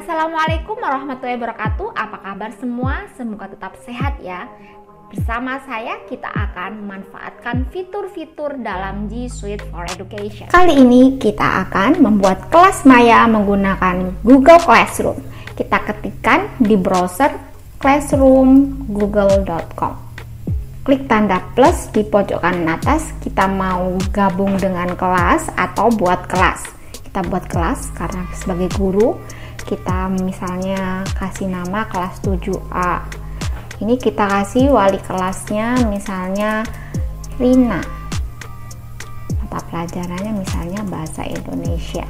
Assalamualaikum warahmatullahi wabarakatuh. Apa kabar semua? Semoga tetap sehat ya. Bersama saya kita akan memanfaatkan fitur-fitur dalam G Suite for Education. Kali ini kita akan membuat kelas maya menggunakan Google Classroom. Kita ketikkan di browser classroom.google.com. Klik tanda plus di pojok kanan atas, kita mau gabung dengan kelas atau buat kelas. Kita buat kelas karena sebagai guru kita misalnya kasih nama kelas 7A. Ini kita kasih wali kelasnya misalnya Rina. Mata pelajarannya misalnya bahasa Indonesia.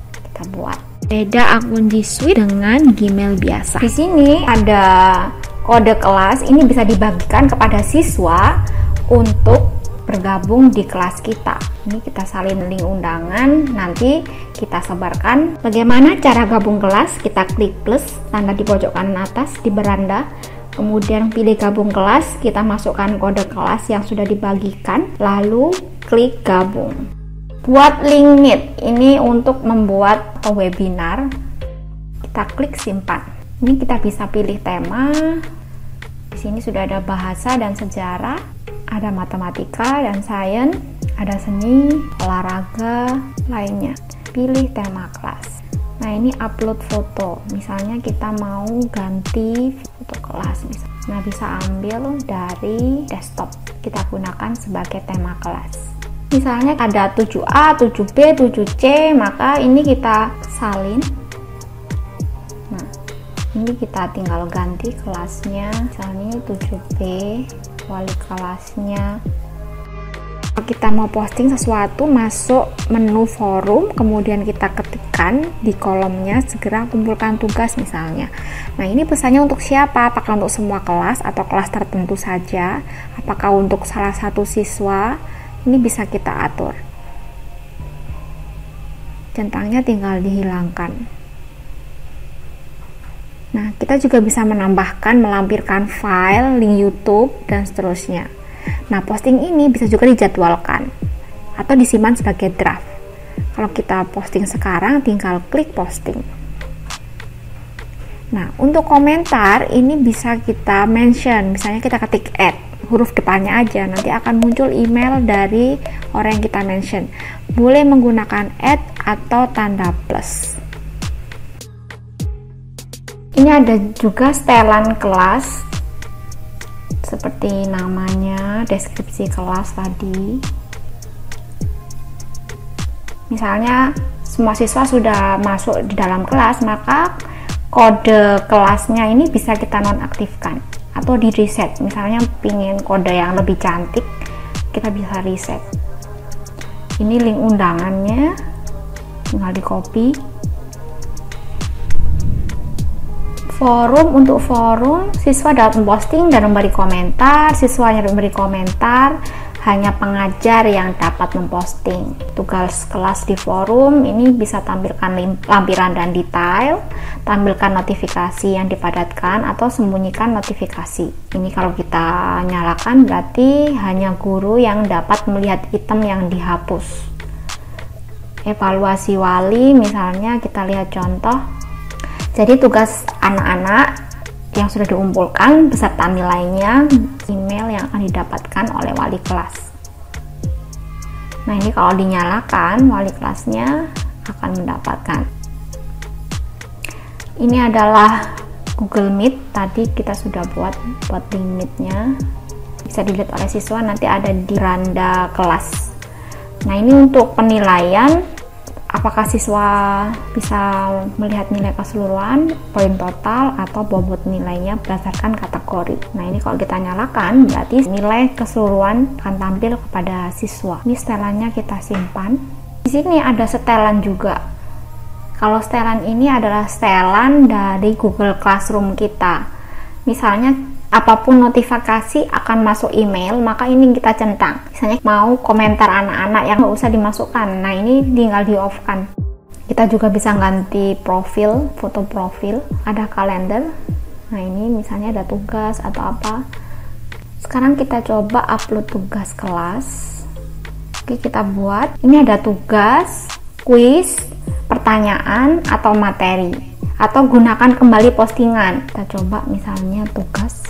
Kita buat. Beda akun G Suite dengan Gmail biasa. Di sini ada kode kelas, ini bisa dibagikan kepada siswa untuk bergabung di kelas kita. Ini kita salin link undangan, nanti kita sebarkan. Bagaimana cara gabung kelas? Kita klik plus tanda di pojok kanan atas di beranda, kemudian pilih gabung kelas, kita masukkan kode kelas yang sudah dibagikan, lalu klik gabung. Buat link Meet, ini untuk membuat webinar, kita klik simpan. Ini kita bisa pilih tema. Di sini sudah ada bahasa dan sejarah, ada matematika dan sains, ada seni, olahraga, lainnya. Pilih tema kelas. Nah, ini upload foto. Misalnya kita mau ganti foto kelas. Nah, bisa ambil dari desktop. Kita gunakan sebagai tema kelas. Misalnya ada 7A, 7B, 7C, maka ini kita salin. Nah, ini kita tinggal ganti kelasnya. Misalnya 7B, wali kelasnya. Kalau kita mau posting sesuatu, masuk menu forum, kemudian kita ketikkan di kolomnya segera kumpulkan tugas misalnya. Nah, ini pesannya untuk siapa? Apakah untuk semua kelas atau kelas tertentu saja? Apakah untuk salah satu siswa? Ini bisa kita atur. Centangnya tinggal dihilangkan. Nah, kita juga bisa menambahkan, melampirkan file, link YouTube, dan seterusnya. Nah, posting ini bisa juga dijadwalkan atau disimpan sebagai draft. Kalau kita posting sekarang, tinggal klik posting. Nah, untuk komentar, ini bisa kita mention. Misalnya kita ketik add, huruf depannya aja, nanti akan muncul email dari orang yang kita mention. Boleh menggunakan add atau tanda plus. Ini ada juga setelan kelas seperti namanya, deskripsi kelas tadi. Misalnya semua siswa sudah masuk di dalam kelas, maka kode kelasnya ini bisa kita nonaktifkan atau di reset. Misalnya pingin kode yang lebih cantik, kita bisa reset. Ini link undangannya, tinggal di copy. Forum, untuk forum siswa dapat memposting dan memberi komentar. Siswa yang memberi komentar hanya pengajar yang dapat memposting. Tugas kelas di forum ini bisa tampilkan lampiran dan detail, tampilkan notifikasi yang dipadatkan atau sembunyikan notifikasi. Ini kalau kita nyalakan berarti hanya guru yang dapat melihat item yang dihapus. Evaluasi wali misalnya, kita lihat contoh. Jadi tugas anak-anak yang sudah dikumpulkan beserta nilainya, email yang akan didapatkan oleh wali kelas. Nah, ini kalau dinyalakan, wali kelasnya akan mendapatkan. Ini adalah Google Meet, tadi kita sudah buat limitnya. Bisa dilihat oleh siswa, nanti ada di beranda kelas. Nah, ini untuk penilaian. Apakah siswa bisa melihat nilai keseluruhan, poin total, atau bobot nilainya berdasarkan kategori. Nah, ini kalau kita nyalakan, berarti nilai keseluruhan akan tampil kepada siswa. Ini setelannya kita simpan. Di sini ada setelan juga. Kalau setelan ini adalah setelan dari Google Classroom kita. Misalnya, apapun notifikasi akan masuk email, maka ini kita centang. Misalnya mau komentar anak-anak yang nggak usah dimasukkan, nah ini tinggal di off kan. Kita juga bisa ganti profil, foto profil, ada kalender. Nah, ini misalnya ada tugas atau apa. Sekarang kita coba upload tugas kelas. Oke, kita buat. Ini ada tugas, kuis, pertanyaan atau materi. atau gunakan kembali postingan. Kita coba misalnya tugas,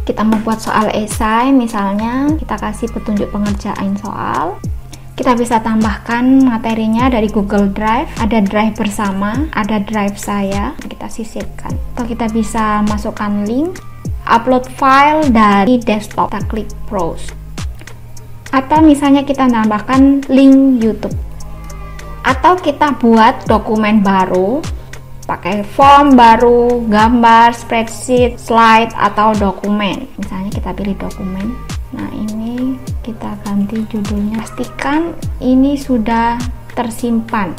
kita membuat soal esai, misalnya kita kasih petunjuk pengerjaan soal. Kita bisa tambahkan materinya dari Google Drive, ada Drive bersama, ada Drive saya, kita sisipkan. Atau kita bisa masukkan link, upload file dari desktop, kita klik browse. Atau misalnya kita tambahkan link YouTube. Atau kita buat dokumen baru, pakai form baru, gambar, spreadsheet, slide, atau dokumen. Misalnya kita pilih dokumen. Nah, ini kita ganti judulnya. Pastikan ini sudah tersimpan.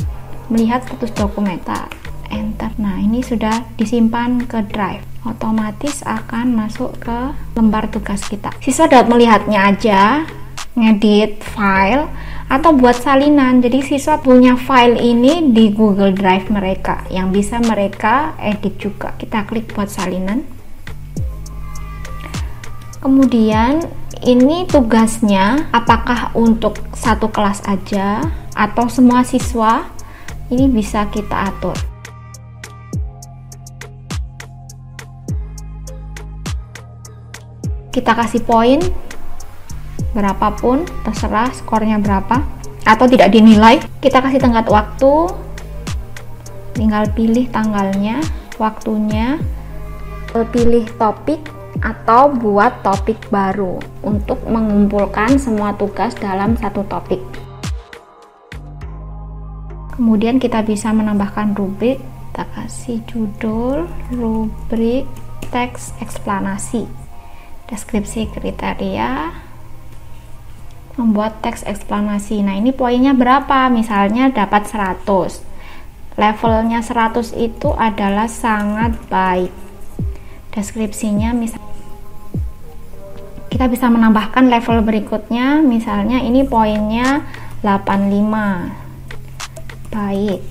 Melihat status dokumen. Kita enter. Nah, ini sudah disimpan ke Drive. Otomatis akan masuk ke lembar tugas kita. Siswa dapat melihatnya aja, ngedit file, atau buat salinan. Jadi siswa punya file ini di Google Drive mereka yang bisa mereka edit juga. Kita klik buat salinan. Kemudian ini tugasnya apakah untuk satu kelas aja atau semua siswa, ini bisa kita atur. Kita kasih poin berapapun, terserah skornya berapa, atau tidak dinilai. Kita kasih tenggat waktu, tinggal pilih tanggalnya, waktunya, pilih topik, atau buat topik baru untuk mengumpulkan semua tugas dalam satu topik. Kemudian kita bisa menambahkan rubrik. Kita kasih judul, rubrik, teks eksplanasi, deskripsi kriteria, membuat teks eksplanasi. Nah, ini poinnya berapa? Misalnya dapat 100. Levelnya 100 itu adalah sangat baik. Deskripsinya misalnya kita bisa menambahkan level berikutnya, misalnya ini poinnya 85. Baik.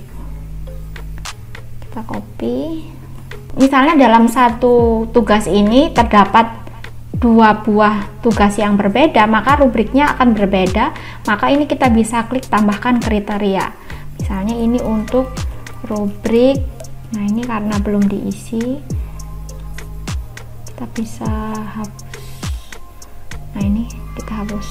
Kita copy. Misalnya dalam satu tugas ini terdapat 2 buah tugas yang berbeda, maka rubriknya akan berbeda. Maka ini kita bisa klik tambahkan kriteria. Misalnya ini untuk rubrik. Nah, ini karena belum diisi, kita bisa hapus. Nah, ini kita hapus.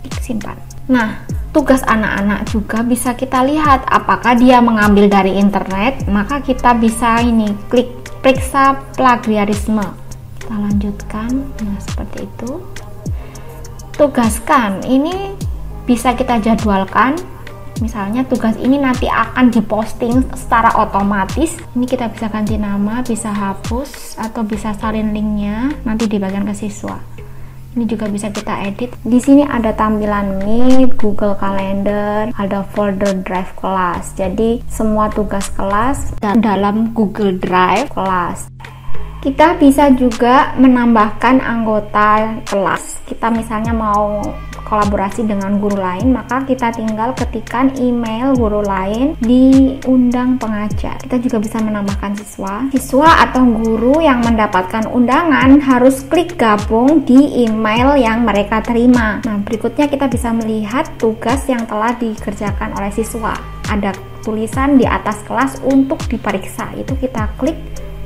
Klik simpan. Nah, tugas anak-anak juga bisa kita lihat apakah dia mengambil dari internet. Maka kita bisa ini klik periksa plagiarisme. Kita lanjutkan. Nah, seperti itu. Tugaskan, ini bisa kita jadwalkan. Misalnya tugas ini nanti akan diposting secara otomatis. Ini kita bisa ganti nama, bisa hapus, atau bisa salin linknya nanti dibagikan ke siswa. Ini juga bisa kita edit. Di sini ada tampilan Meet, Google Calendar, ada folder Drive kelas. Jadi semua tugas kelas dalam Google Drive kelas. Kita bisa juga menambahkan anggota kelas. Kita misalnya mau kolaborasi dengan guru lain, maka kita tinggal ketikkan email guru lain, diundang pengajar. Kita juga bisa menambahkan siswa. Siswa atau guru yang mendapatkan undangan harus klik gabung di email yang mereka terima. Nah, berikutnya kita bisa melihat tugas yang telah dikerjakan oleh siswa. Ada tulisan di atas kelas untuk diperiksa. Itu kita klik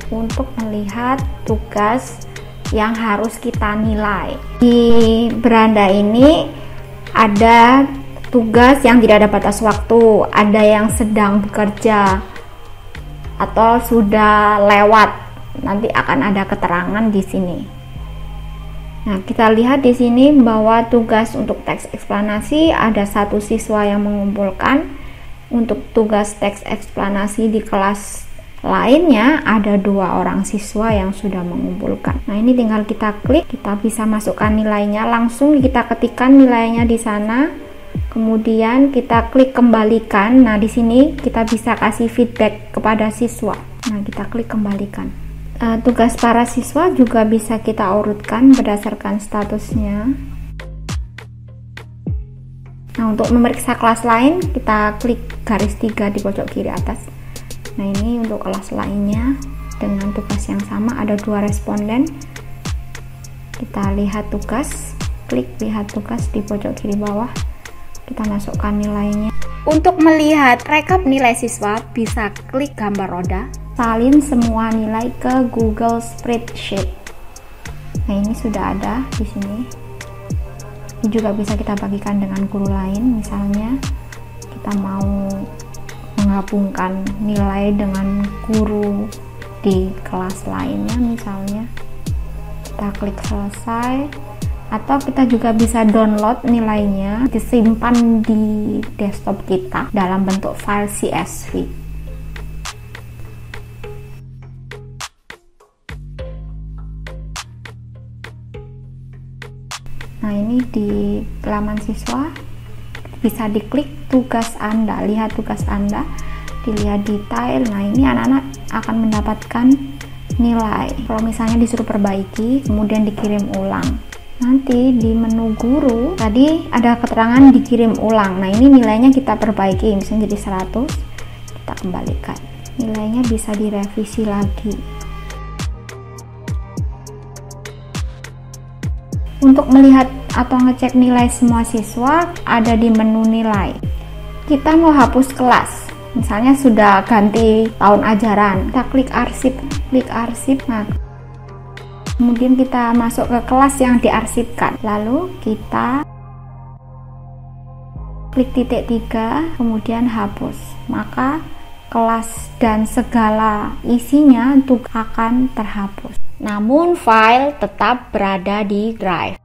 untuk melihat tugas yang harus kita nilai. Di beranda ini ada tugas yang tidak ada batas waktu, ada yang sedang bekerja atau sudah lewat. Nanti akan ada keterangan di sini. Nah, kita lihat di sini bahwa tugas untuk teks eksplanasi ada 1 siswa yang mengumpulkan. Untuk tugas teks eksplanasi di kelas lainnya ada 2 orang siswa yang sudah mengumpulkan. Nah, ini tinggal kita klik, kita bisa masukkan nilainya, langsung kita ketikkan nilainya di sana. Kemudian kita klik kembalikan. Nah, di sini kita bisa kasih feedback kepada siswa. Nah, kita klik kembalikan. Tugas para siswa juga bisa kita urutkan berdasarkan statusnya. Nah, untuk memeriksa kelas lain, kita klik garis 3 di pojok kiri atas. Nah, ini untuk kelas lainnya dengan tugas yang sama, ada 2 responden. Kita lihat tugas, klik lihat tugas di pojok kiri bawah. Kita masukkan nilainya. Untuk melihat rekap nilai siswa, bisa klik gambar roda, salin semua nilai ke Google Spreadsheet. Nah, ini sudah ada di sini. Ini juga bisa kita bagikan dengan guru lain, misalnya kita mau menggabungkan nilai dengan guru di kelas lainnya, misalnya kita klik selesai, atau kita juga bisa download nilainya, disimpan di desktop kita dalam bentuk file CSV. Nah, ini di laman siswa bisa diklik tugas Anda, lihat tugas Anda, dilihat detail. Nah, ini anak-anak akan mendapatkan nilai. Kalau misalnya disuruh perbaiki, kemudian dikirim ulang. Nanti di menu guru, tadi ada keterangan dikirim ulang. Nah, ini nilainya kita perbaiki, misalnya jadi 100, kita kembalikan. Nilainya bisa direvisi lagi. Untuk melihat atau ngecek nilai semua siswa, ada di menu nilai. Kita mau hapus kelas, misalnya sudah ganti tahun ajaran, kita klik arsip. Nah, kemudian kita masuk ke kelas yang diarsipkan, lalu kita klik titik 3, kemudian hapus, maka kelas dan segala isinya akan terhapus. Namun file tetap berada di drive.